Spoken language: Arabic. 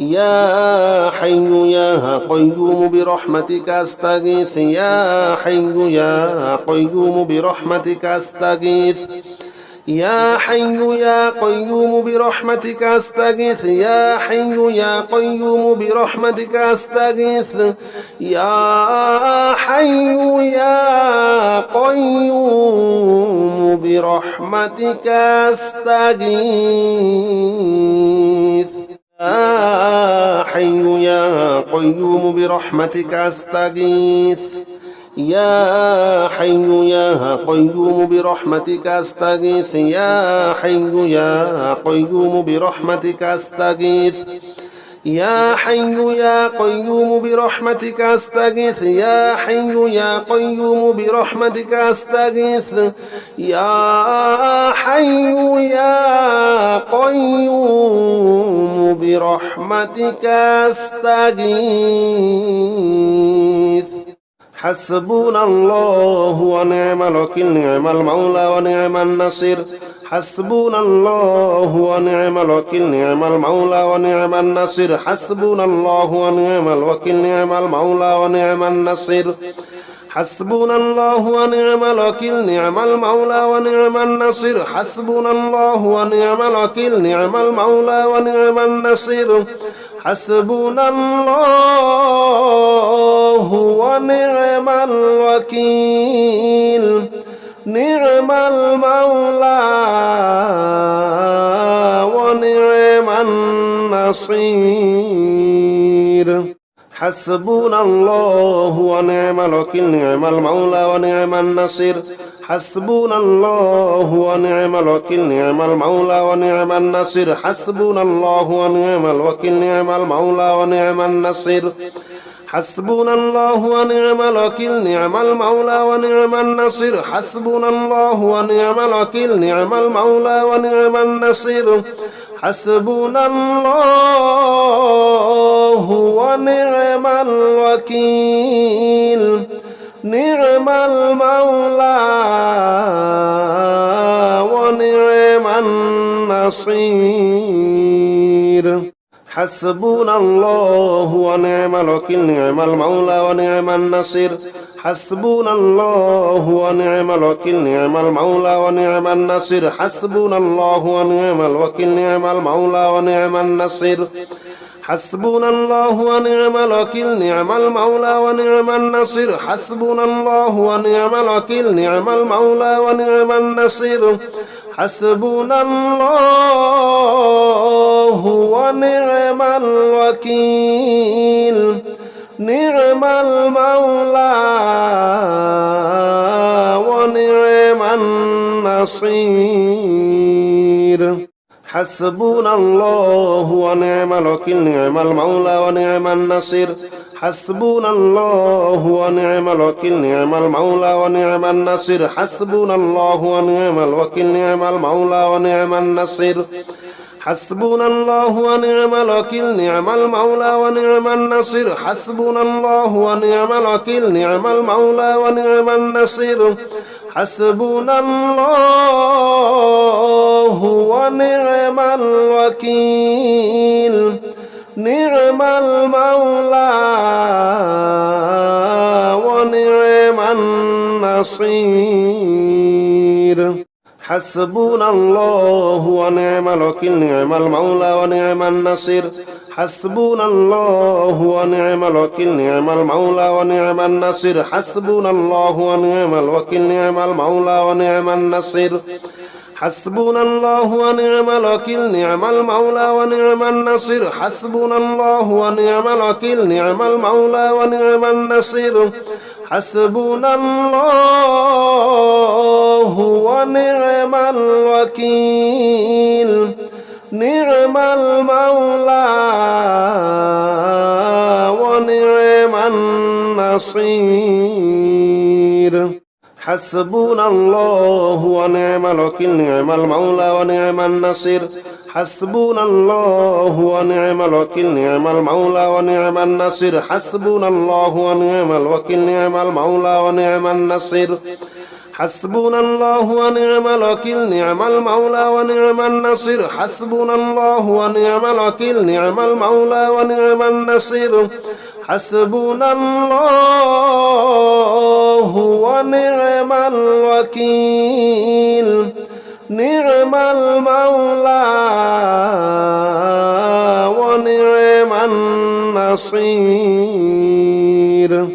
يا حي يا قيوم برحمتك أستغيث يا حي يا قيوم برحمتك أستغيث يا حي يا قيوم برحمتك أستغيث يا حي يا قيوم برحمتك أستغيث يا حي يا قيوم برحمتك أستغيث يا حي يا قيوم برحمتك أستغيث يا حي يا قيوم برحمتك أستغيث يا حي يا قيوم برحمتك أستغيث يا حي يا قيوم برحمتك أستغيث يا حي يا قيوم برحمتك أستغيث يا حي يا قيوم برحمتك أستغيث حسبنا الله ونعم الوكيل نعم المولى ونعم النصير حسبنا الله ونعم الوكيل نعم المولى ونعم النصير حسبنا الله ونعم الوكيل نعم المولى ونعم النصير حسبنا الله ونعم الوكيل نعم المولى ونعم النصير حسبنا الله ونعم الوكيل نعم المولى ونعم النصير حسبنا الله ونعم الوكيل نعم المولى ونعم النصير حسبنا الله ونعم الوكيل نعم المولى ونعم النصير حسبنا الله ونعم الوكيل نعم المولى ونعم النصير حسبنا الله ونعم الوكيل نعم المولى ونعم النصير حسبنا الله ونعم الوكيل نعم المولى ونعم النصير حسبنا الله ونعم الوكيل نعم المولى ونعم النصير حسبنا الله ونعم الوكيل نعم المولى ونعم النصير حسبنا الله ونعم الوكيل نعم المولى ونعم النصير حسبنا الله ونعم الوكيل نعم المولى ونعم النصير حسبنا الله ونعم الوكيل نعم المولى ونعم النصير حسبنا الله ونعم الوكيل نعم المولى ونعم النصير حسبنا الله ونعم الوكيل نعم المولى ونعم النصير حسبنا الله ونعم الوكيل نعم المولى ونعم النصير حسبنا الله ونعم الوكيل نعم المولى ونعم النصير حسبنا الله ونعم الوكيل نعم المولى ونعم النصير حسبنا الله ونعم الوكيل نعم المولى ونعم النصير حسبنا الله ونعم الوكيل نعم المولى ونعم النصير حسبنا الله ونعم الوكيل نعم المولى ونعم النصير حسبنا الله ونعم الوكيل نعم المولى ونعم النصير حسبنا الله ونعم الوكيل نعم المولى ونعم النصير حسبنا الله ونعم الوكيل نعم المولى ونعم النصير حسبنا الله ونعم الوكيل نعم المولى ونعم النصير حسبنا الله ونعم الوكيل نعم المولى ونعم النصير حسبنا الله ونعم الوكيل نعم المولى ونعم النصير حسبنا الله ونعم الوكيل نعم المولى ونعم النصير حسبنا الله ونعم الوكيل نعم المولى ونعم النصير حسبنا الله ونعم الوكيل نعم المولى ونعم النصير حسبنا الله ونعم الوكيل نعم المولى ونعم النصير حسبنا الله ونعم الوكيل نعم المولى ونعم النصير حسبنا الله ونعم الوكيل نعم المولى ونعم النصير حسبنا الله ونعم الوكيل نعم المولى ونعم النصير.